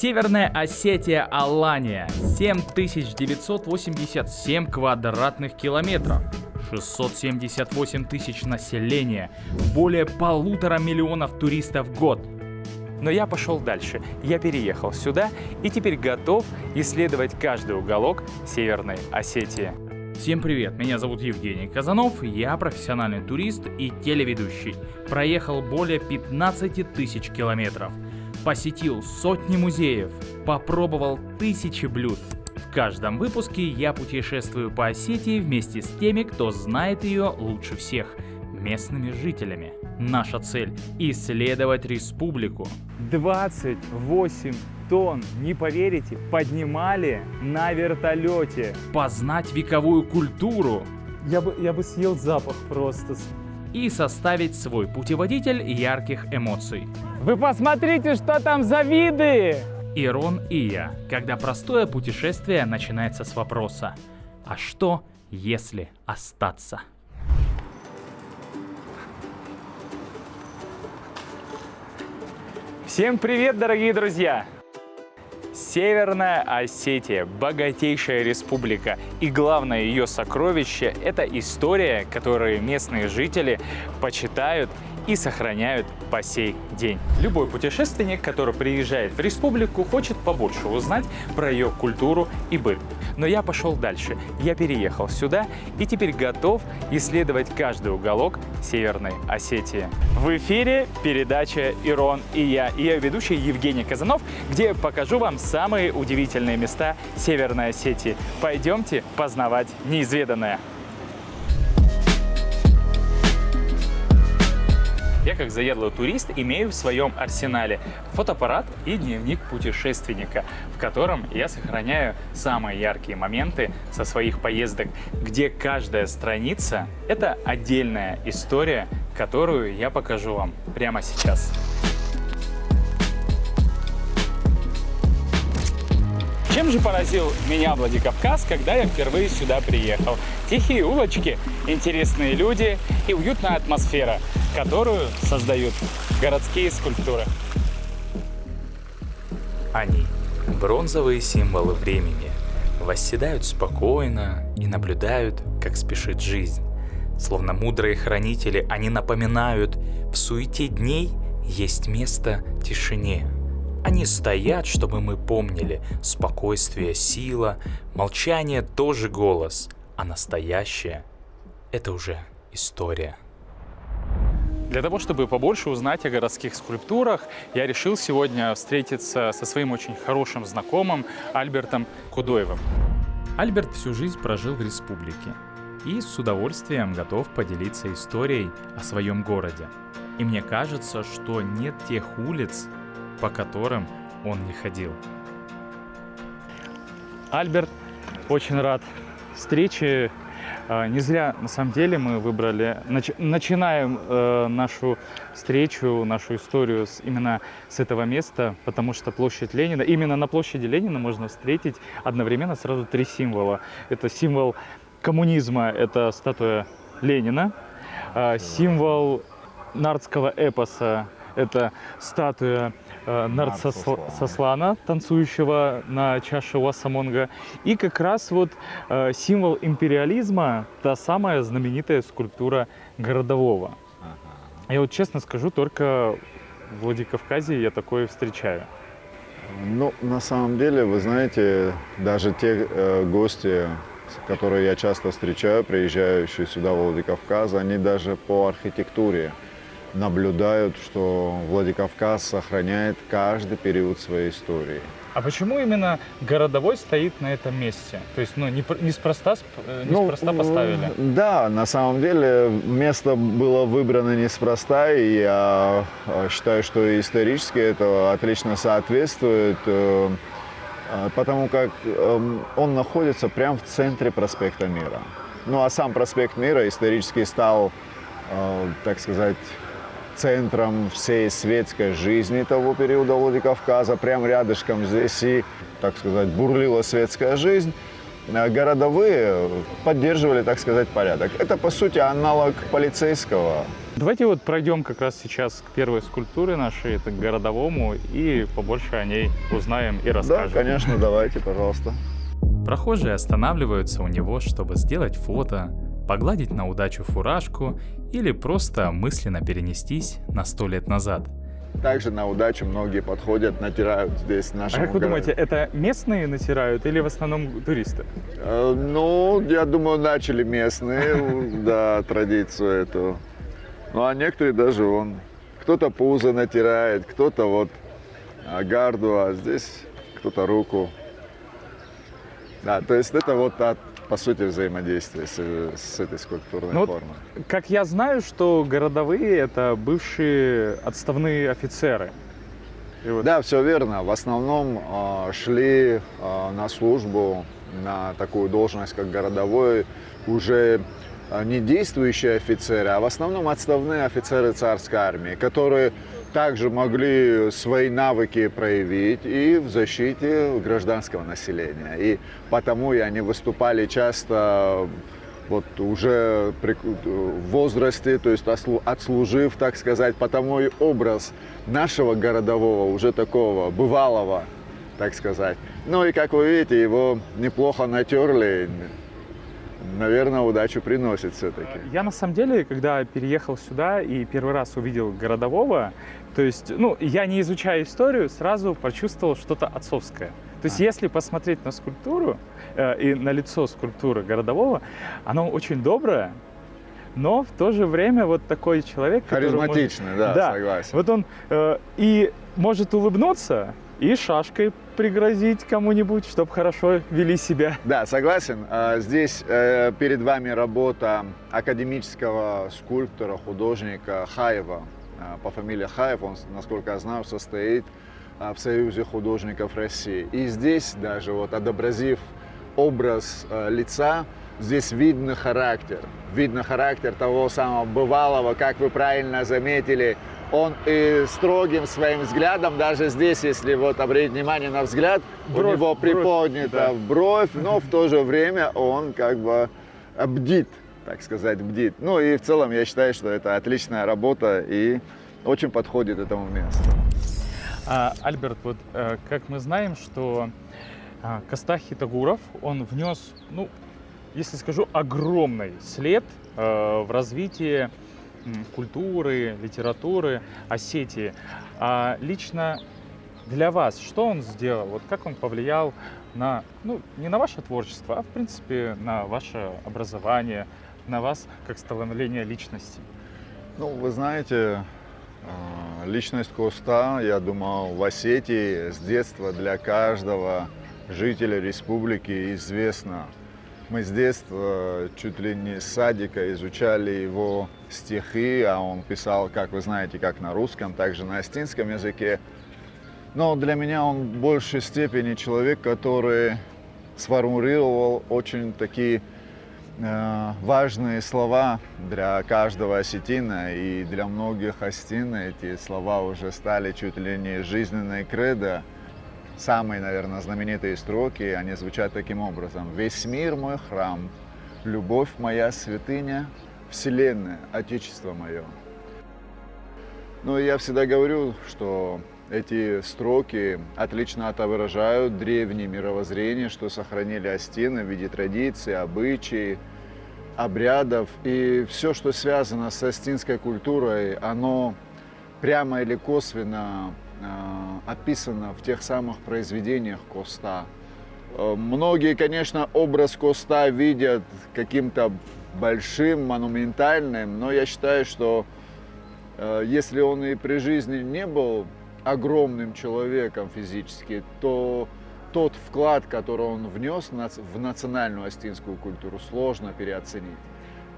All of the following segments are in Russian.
Северная Осетия, Алания. 7987 квадратных километров. 678 тысяч населения. Более 1,5 миллиона туристов в год. Но я пошел дальше. Я переехал сюда и теперь готов исследовать каждый уголок Северной Осетии. Всем привет, меня зовут Евгений Казанов, я профессиональный турист и телеведущий. Проехал более 15 тысяч километров. Посетил сотни музеев, попробовал тысячи блюд. В каждом выпуске я путешествую по Осетии вместе с теми, кто знает ее лучше всех, местными жителями. Наша цель – исследовать республику. 28 тонн, не поверите, поднимали на вертолете. Познать вековую культуру. Я бы съел запах просто. И составить свой путеводитель ярких эмоций. Вы посмотрите, что там за виды! Ирон и я, когда простое путешествие начинается с вопроса: а что, если остаться? Всем привет, дорогие друзья! Северная Осетия – богатейшая республика, и главное ее сокровище – это история, которую местные жители почитают и сохраняют по сей день. Любой путешественник, который приезжает в республику, хочет побольше узнать про ее культуру и быт. Но я пошел дальше. Я переехал сюда и теперь готов исследовать каждый уголок Северной Осетии. В эфире передача «Ирон и я» и ее ведущий Евгений Казанов, где я покажу вам самые удивительные места Северной Осетии. Пойдемте познавать неизведанное. Я, как заядлый турист, имею в своем арсенале фотоаппарат и дневник путешественника, в котором я сохраняю самые яркие моменты со своих поездок, где каждая страница – это отдельная история, которую я покажу вам прямо сейчас. Чем же поразил меня Владикавказ, когда я впервые сюда приехал? Тихие улочки, интересные люди и уютная атмосфера, которую создают городские скульптуры. Они – бронзовые символы времени, восседают спокойно и наблюдают, как спешит жизнь. Словно мудрые хранители, они напоминают, в суете дней есть место тишине. Они стоят, чтобы мы помнили: спокойствие – сила, молчание – тоже голос, а настоящее – это уже история. Для того, чтобы побольше узнать о городских скульптурах, я решил сегодня встретиться со своим очень хорошим знакомым Альбертом Кудоевым. Альберт всю жизнь прожил в республике и с удовольствием готов поделиться историей о своем городе. И мне кажется, что нет тех улиц, по которым он не ходил. Альберт, очень рад встрече. Не зря, на самом деле, мы выбрали, начинаем нашу встречу, нашу историю именно с этого места, потому что площадь Ленина, именно на площади Ленина можно встретить одновременно сразу три символа. Это символ коммунизма, это статуя Ленина, символ нардского эпоса, это статуя Нардсослана, танцующего на чаше Уассамонга. И как раз вот символ империализма, та самая знаменитая скульптура городового. Я вот честно скажу, только в Владикавказе я такое встречаю. Ну, на самом деле, вы знаете, даже те гости, которые я часто встречаю, приезжающие сюда, в Владикавказ, они даже по архитектуре наблюдают, что Владикавказ сохраняет каждый период своей истории. А почему именно городовой стоит на этом месте? То есть, неспроста поставили? Да, на самом деле место было выбрано неспроста, и я считаю, что исторически это отлично соответствует, потому как он находится прямо в центре проспекта Мира. Ну а сам проспект Мира исторически стал, так сказать, центром всей светской жизни того периода Владикавказа. Прямо рядышком здесь и, так сказать, бурлила светская жизнь. Городовые поддерживали, так сказать, порядок. Это, по сути, аналог полицейского Давайте вот пройдем как раз сейчас к первой скульптуре нашей, это к городовому, и побольше о ней узнаем и Да, расскажем. конечно, давайте, пожалуйста. Прохожие останавливаются у него, чтобы сделать фото, погладить на удачу фуражку или просто мысленно перенестись на 100 лет назад. Также на удачу многие подходят, натирают здесь А нашему как вы городу. думаете, это местные натирают или в основном туристы? Ну, я думаю, начали местные, да, традицию эту. Ну, а некоторые даже кто-то пузо натирает, кто-то вот гарду, а здесь кто-то руку. Да, то есть это вот по сути взаимодействие с этой скульптурной Ну вот формой. Как я знаю, что городовые это бывшие отставные офицеры. И вот- Да, все верно. В основном шли на службу на такую должность, как городовой, уже не действующие офицеры, а в основном отставные офицеры царской армии, которые также могли свои навыки проявить и в защите гражданского населения. И потому и они выступали часто вот уже в возрасте, то есть отслужив, так сказать, потому и образ нашего городового, уже такого бывалого, так сказать. Ну и как вы видите, его неплохо натерли, наверное, удачу приносит все-таки. Я на самом деле, когда переехал сюда и первый раз увидел городового, то есть, я не изучая историю, сразу почувствовал что-то отцовское. То есть, если посмотреть на скульптуру и на лицо скульптуры городового, оно очень доброе, но в то же время вот такой человек, который Харизматичный, может- да, согласен. Вот он и может улыбнуться, и шашкой пригрозить кому-нибудь, чтобы хорошо вели себя. Да, согласен. Здесь перед вами работа академического скульптора, художника Хаева. По фамилии Хаев, он, насколько я знаю, состоит в Союзе художников России. И здесь даже, вот отобразив образ лица, здесь видно характер того самого бывалого, как вы правильно заметили. Он и строгим своим взглядом, даже здесь, если вот обратить внимание на взгляд, у него приподнята бровь, но в то же время он как бы бдит, так сказать, бдит. Ну и в целом я считаю, что это отличная работа и очень подходит этому месту. Альберт, вот как мы знаем, что Костах Хитагуров, он внес, если скажу, огромный след в развитии культуры, литературы Осетии. А лично для вас, что он сделал? Вот как он повлиял на, не на ваше творчество, а в принципе на ваше образование, на вас как становление личности? Ну, вы знаете, личность Коста, я думаю, в Осетии с детства для каждого жителя республики известна. Мы с детства, чуть ли не с садика, изучали его стихи, а он писал, как вы знаете, как на русском, так же на остинском языке. Но для меня он в большей степени человек, который сформулировал очень такие важные слова для каждого осетина, и для многих осетин эти слова уже стали чуть ли не жизненной кредо. Самые, наверное, знаменитые строки, они звучат таким образом. «Весь мир мой храм, любовь моя святыня, вселенная, отечество мое». Ну, и я всегда говорю, что эти строки отлично отображают древнее мировоззрение, что сохранили остины в виде традиций, обычаев, обрядов. И все, что связано с остинской культурой, оно прямо или косвенно описано в тех самых произведениях Коста. Многие, конечно, образ Коста видят каким-то большим, монументальным, но я считаю, что если он и при жизни не был огромным человеком физически, то тот вклад, который он внес в национальную остинскую культуру, сложно переоценить.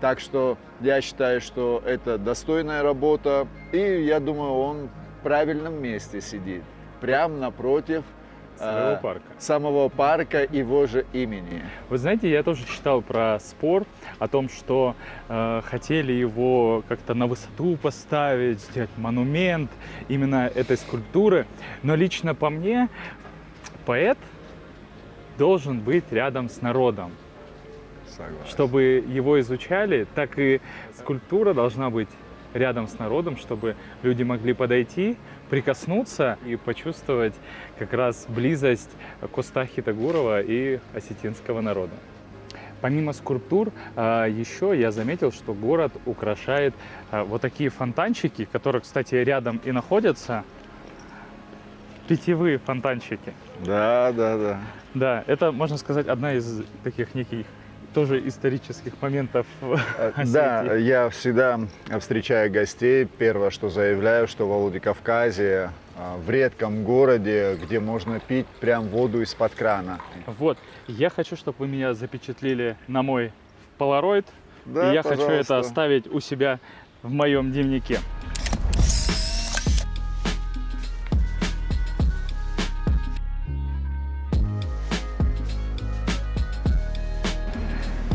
Так что я считаю, что это достойная работа, и я думаю, он в правильном месте сидит, прямо напротив самого парка его же имени. Вы знаете, я тоже читал про спор о том, что хотели его как-то на высоту поставить, сделать монумент именно этой скульптуры. Но лично по мне, поэт должен быть рядом с народом. Согласен. Чтобы его изучали, так и скульптура должна быть рядом с народом, чтобы люди могли подойти, прикоснуться и почувствовать как раз близость Коста Хитагурова и осетинского народа. Помимо скульптур, еще я заметил, что город украшает вот такие фонтанчики, которые, кстати, рядом и находятся. Питьевые фонтанчики. Да, да, да. Да, это, можно сказать, одна из таких неких тоже исторических моментов в Да, Осетии. я всегда встречаю гостей. Первое, что заявляю, что во Владикавказе, в редком городе, где можно пить прям воду из-под крана. Вот, я хочу, чтобы вы меня запечатлели на мой полароид, Да, и я хочу пожалуйста. это оставить у себя в моем дневнике.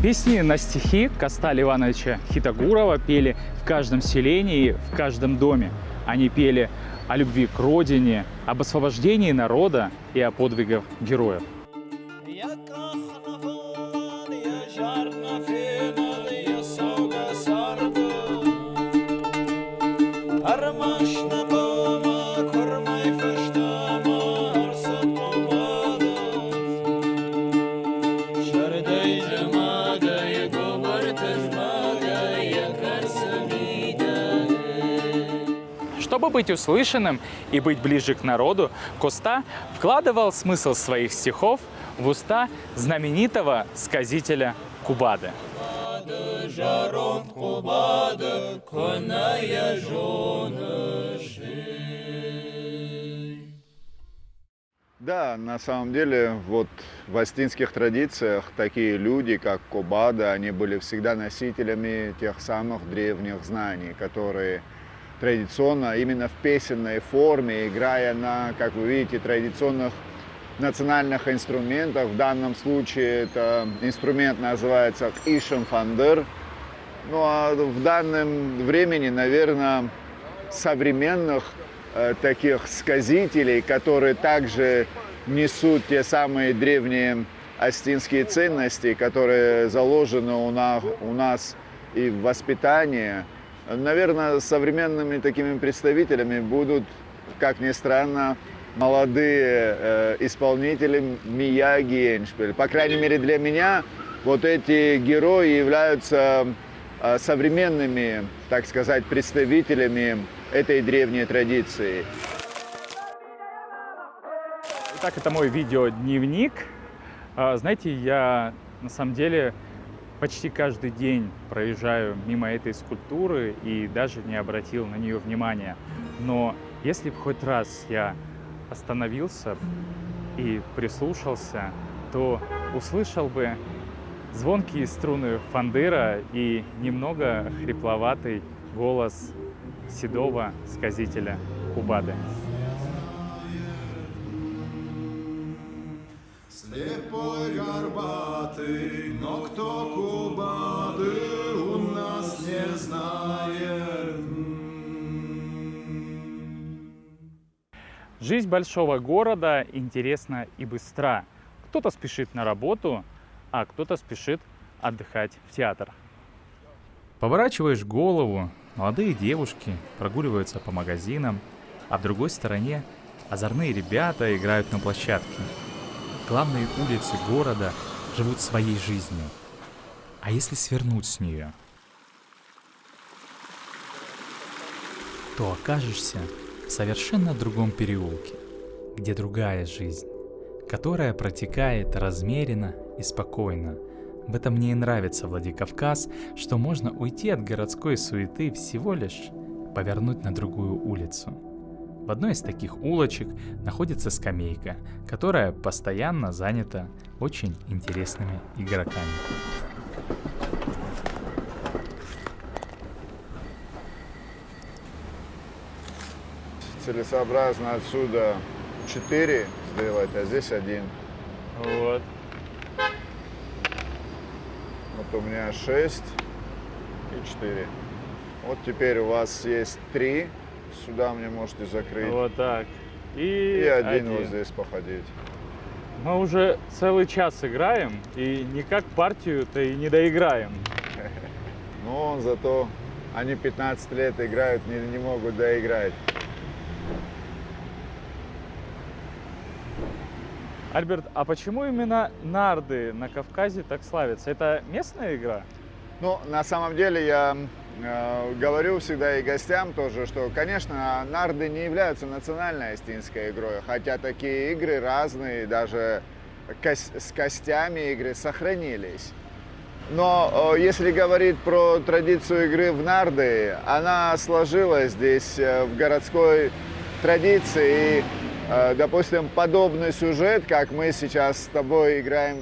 Песни на стихи Коста Ливановича Хитагурова пели в каждом селении, в каждом доме. Они пели о любви к родине, об освобождении народа и о подвигах героев. Чтобы быть услышанным и быть ближе к народу, Коста вкладывал смысл своих стихов в уста знаменитого сказителя Кубады. Да, на самом деле, вот в астинских традициях такие люди, как Кубада, они были всегда носителями тех самых древних знаний, которые традиционно, именно в песенной форме, играя на, как вы видите, традиционных национальных инструментах. В данном случае это инструмент называется Ишем Фандер. Ну а в данном времени, наверное, современных таких сказителей, которые также несут те самые древние астинские ценности, которые заложены у нас и в воспитании. Наверное, современными такими представителями будут, как ни странно, молодые исполнители Мияги и Эндшпиль. По крайней мере, для меня вот эти герои являются современными, так сказать, представителями этой древней традиции. Итак, это мой видеодневник. Знаете, я на самом деле почти каждый день проезжаю мимо этой скульптуры и даже не обратил на нее внимания. Но если бы хоть раз я остановился и прислушался, то услышал бы звонкие струны фандыра и немного хрипловатый голос седого сказителя Кубады. Слепой горбатый, но кто Кубады у нас не знает. Жизнь большого города интересна и быстра. Кто-то спешит на работу, а кто-то спешит отдыхать в театр. Поворачиваешь голову, молодые девушки прогуливаются по магазинам, а в другой стороне озорные ребята играют на площадке. Главные улицы города живут своей жизнью. А если свернуть с нее, то окажешься в совершенно другом переулке, где другая жизнь, которая протекает размеренно и спокойно. В этом мне и нравится Владикавказ, что можно уйти от городской суеты всего лишь повернуть на другую улицу. В одной из таких улочек находится скамейка, которая постоянно занята очень интересными игроками. Целесообразно отсюда 4 сделать, а здесь 1. Вот. Вот у меня 6 и 4. Вот теперь у вас есть 3. Сюда мне можете закрыть. Вот так. И один вот здесь походить. Мы уже целый час играем, и никак партию-то и не доиграем. Но зато Они 15 лет играют, не могут доиграть. Альберт, а почему именно нарды на Кавказе так славятся? Это местная игра? Ну, на самом деле, я говорю всегда и гостям тоже, что, конечно, нарды не являются национальной остинской игрой, хотя такие игры разные, даже с костями игры сохранились. Но если говорить про традицию игры в нарды, она сложилась здесь в городской традиции. И, допустим, подобный сюжет, как мы сейчас с тобой играем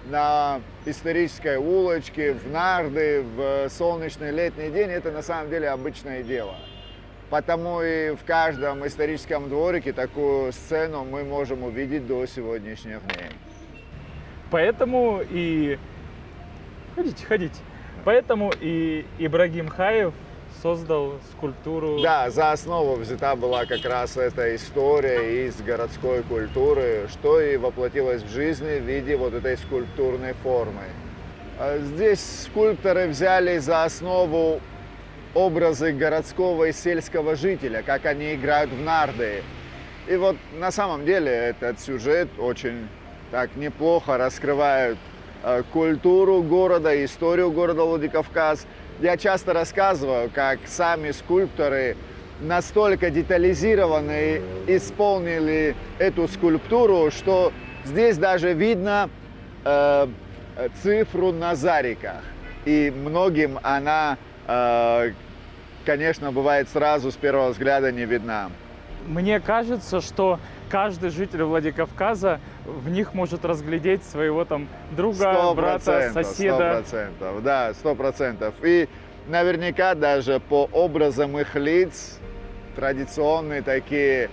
на исторической улочке, в нарды, в солнечный летний день, это на самом деле обычное дело. Потому и в каждом историческом дворике такую сцену мы можем увидеть до сегодняшних дней. Поэтому и... Ходите. Поэтому и Ибрагим Хаев создал скульптуру. Да, за основу взята была как раз эта история из городской культуры, что и воплотилось в жизни в виде вот этой скульптурной формы. Здесь скульпторы взяли за основу образы городского и сельского жителя, как они играют в нарды. И вот на самом деле этот сюжет очень так неплохо раскрывает культуру города, историю города Владикавказ. Я часто рассказываю, как сами скульпторы настолько детализированно исполнили эту скульптуру, что здесь даже видно цифру на зариках. И многим она, конечно, бывает сразу с первого взгляда не видна. Мне кажется, что каждый житель Владикавказа в них может разглядеть своего там друга, брата, соседа. 100%, да, 100%. И наверняка даже по образам их лиц, традиционные такие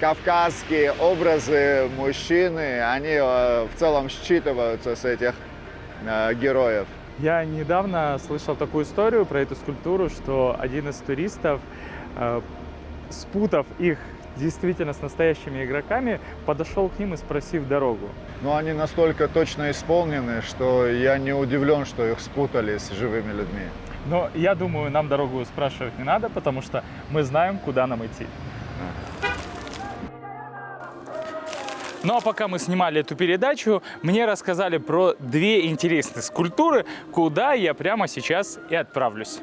кавказские образы мужчины, они в целом считываются с этих героев. Я недавно слышал такую историю про эту скульптуру, что один из туристов, спутав их действительно с настоящими игроками, подошел к ним и спросив дорогу. Но они настолько точно исполнены, что я не удивлен, что их спутали с живыми людьми. Но я думаю, нам дорогу спрашивать не надо, потому что мы знаем, куда нам идти. Ну а пока мы снимали эту передачу, мне рассказали про две интересные скульптуры, куда я прямо сейчас и отправлюсь.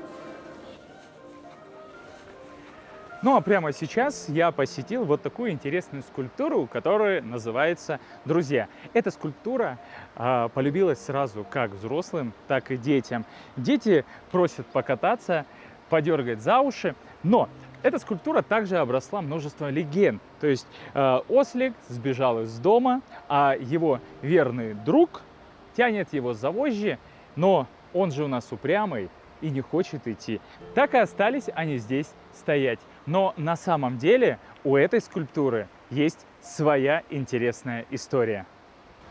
Ну а прямо сейчас я посетил вот такую интересную скульптуру, которая называется «Друзья». Эта скульптура полюбилась сразу как взрослым, так и детям. Дети просят покататься, подергать за уши, но эта скульптура также обросла множеством легенд. То есть ослик сбежал из дома, а его верный друг тянет его за вожжи, но он же у нас упрямый и не хочет идти. Так и остались они здесь стоять. Но на самом деле у этой скульптуры есть своя интересная история.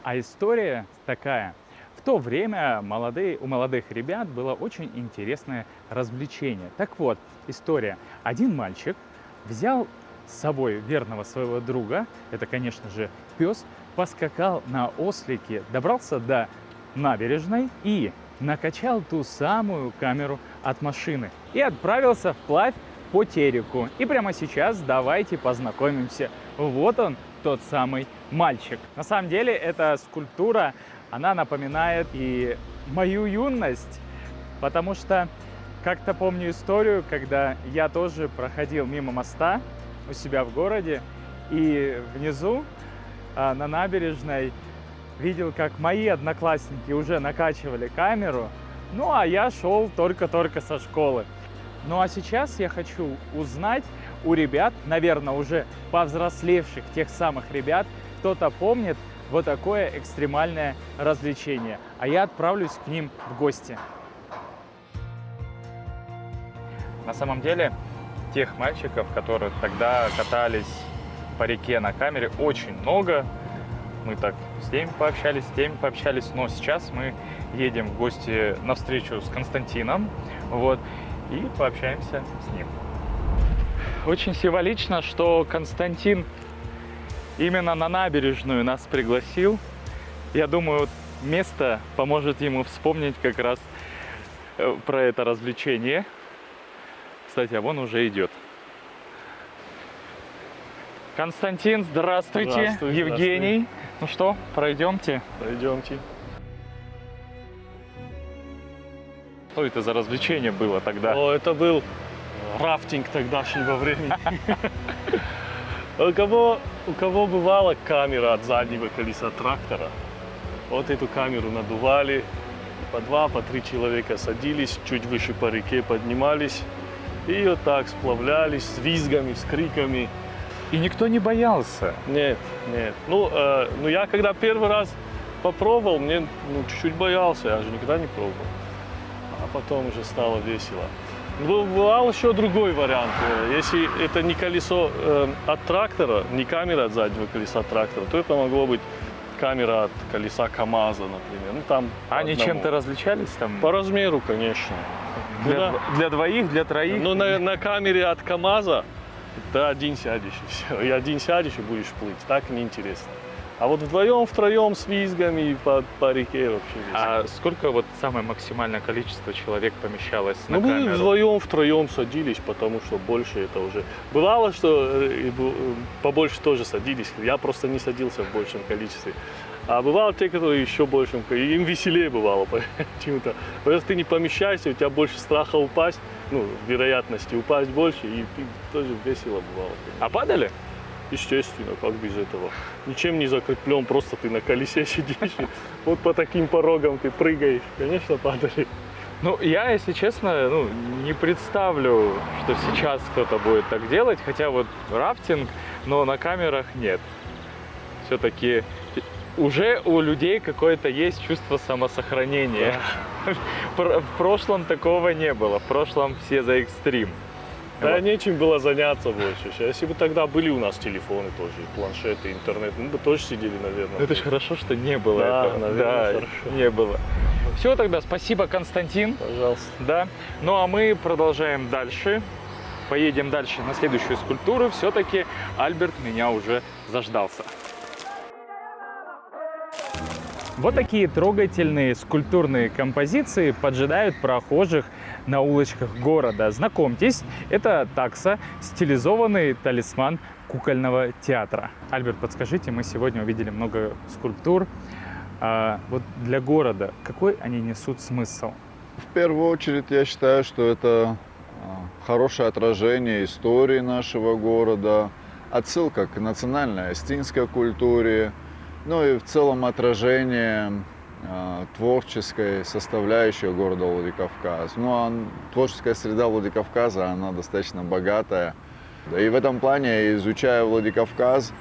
А история такая. В то время у молодых ребят было очень интересное развлечение. Так вот, история. Один мальчик взял с собой верного своего друга, это, конечно же, пес, поскакал на ослике, добрался до набережной и накачал ту самую камеру от машины и отправился вплавь по Тереку. И прямо сейчас давайте познакомимся. Вот он, тот самый мальчик. На самом деле эта скульптура, она напоминает и мою юность, потому что как-то помню историю, когда я тоже проходил мимо моста у себя в городе, и внизу на набережной видел, как мои одноклассники уже накачивали камеру, ну а я шел только-только со школы. Ну а сейчас я хочу узнать у ребят, наверное, уже повзрослевших, тех самых ребят, кто-то помнит вот такое экстремальное развлечение. А я отправлюсь к ним в гости. На самом деле, тех мальчиков, которые тогда катались по реке на камере, очень много. Мы так с теми пообщались, но сейчас мы едем в гости на встречу с Константином, вот, и пообщаемся с ним. Очень символично, что Константин именно на набережную нас пригласил. Я думаю, место поможет ему вспомнить как раз про это развлечение. Кстати, а вон уже идет. Константин, здравствуйте. Здравствуй, Евгений. Ну что, пройдемте. Пойдемте. Что это за развлечение было тогда? О, это был рафтинг тогдашнего времени. У кого бывала камера от заднего колеса трактора, вот эту камеру надували, по 2-3 человека садились, чуть выше по реке поднимались и вот так сплавлялись с визгами, с криками. И никто не боялся. Нет. Ну, я когда первый раз попробовал, мне чуть-чуть боялся, я же никогда не пробовал. А потом уже стало весело. Бывал еще другой вариант. Если это не колесо от трактора, не камера от заднего колеса трактора, то это могло быть камера от колеса КамАЗа, например. Ну, там Они чем-то различались там? по размеру, конечно. Для двоих, для троих? Ну, на камере от КамАЗа ты один сядешь, и все. И один сядешь и будешь плыть. Так неинтересно. А вот вдвоем, втроем с визгами по реке вообще весело. А сколько вот самое максимальное количество человек помещалось на Мы камеру? вдвоем, втроем садились, потому что больше это уже... Бывало, что побольше тоже садились. Я просто не садился в большем количестве. А бывало те, которые еще большим, им веселее бывало почему-то. Потому что ты не помещаешься, у тебя больше страха упасть, вероятности упасть больше, и тоже весело бывало. А падали? Естественно, как без этого. Ничем не закреплен, просто ты на колесе сидишь, и вот по таким порогам ты прыгаешь. Конечно, падали. Ну, я, если честно, не представлю, что сейчас кто-то будет так делать, хотя вот рафтинг, но на камерах нет. Все-таки уже у людей какое-то есть чувство самосохранения. В прошлом такого не было, в прошлом все за экстрим. Да, нечем было заняться больше. Если бы тогда были у нас телефоны тоже, планшеты, интернет, мы бы тоже сидели, наверное. Это же хорошо, что не было Да, этого. наверное, хорошо. Не было. Все, тогда спасибо, Константин. Пожалуйста. Да. Ну а мы продолжаем дальше. Поедем дальше на следующую скульптуру. Все-таки Альберт меня уже заждался. Вот такие трогательные скульптурные композиции поджидают прохожих на улочках города. Знакомьтесь, это такса, стилизованный талисман кукольного театра. Альберт, подскажите, мы сегодня увидели много скульптур. Вот для города какой они несут смысл? В первую очередь, я считаю, что это хорошее отражение истории нашего города, отсылка к национальной астинской культуре, ну и в целом отражение творческой составляющей города Владикавказ. Ну а творческая среда Владикавказа, она достаточно богатая. И в этом плане, изучая Владикавказ,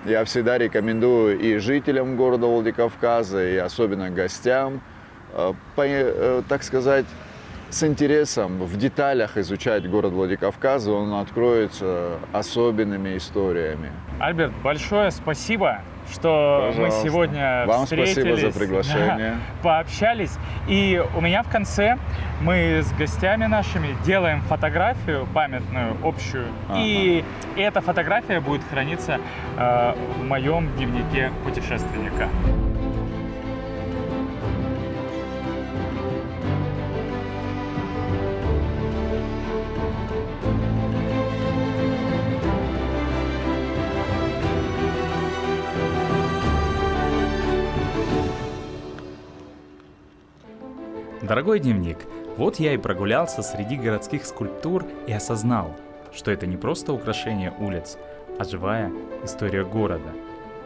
я всегда рекомендую и жителям города Владикавказа, и особенно гостям, так сказать, с интересом в деталях изучать город Владикавказ, он откроется особенными историями. Альберт, большое спасибо, что Пожалуйста. мы сегодня Вам встретились, спасибо за приглашение. пообщались. И у меня в конце мы с гостями нашими делаем фотографию памятную, общую. Ага. И эта фотография будет храниться в моем дневнике путешественника. Дорогой дневник, вот я и прогулялся среди городских скульптур и осознал, что это не просто украшение улиц, а живая история города.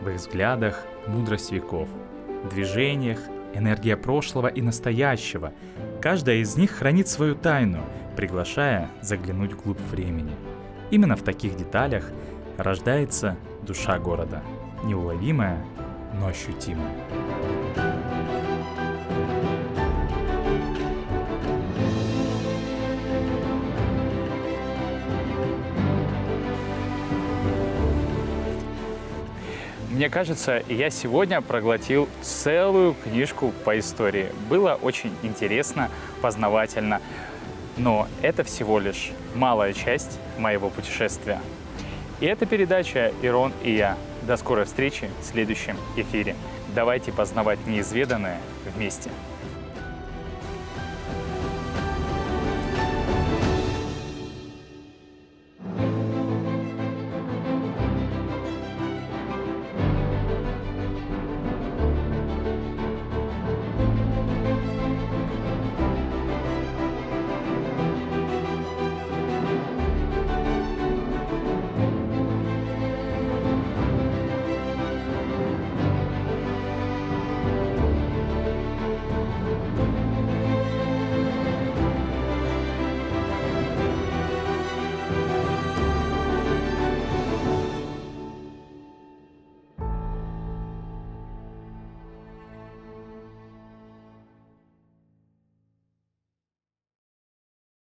В их взглядах мудрость веков, в движениях энергия прошлого и настоящего. Каждая из них хранит свою тайну, приглашая заглянуть вглубь времени. Именно в таких деталях рождается душа города, неуловимая, но ощутимая. Мне кажется, я сегодня проглотил целую книжку по истории. Было очень интересно, познавательно. Но это всего лишь малая часть моего путешествия. И это передача «Ирон и я». До скорой встречи в следующем эфире. Давайте познавать неизведанное вместе.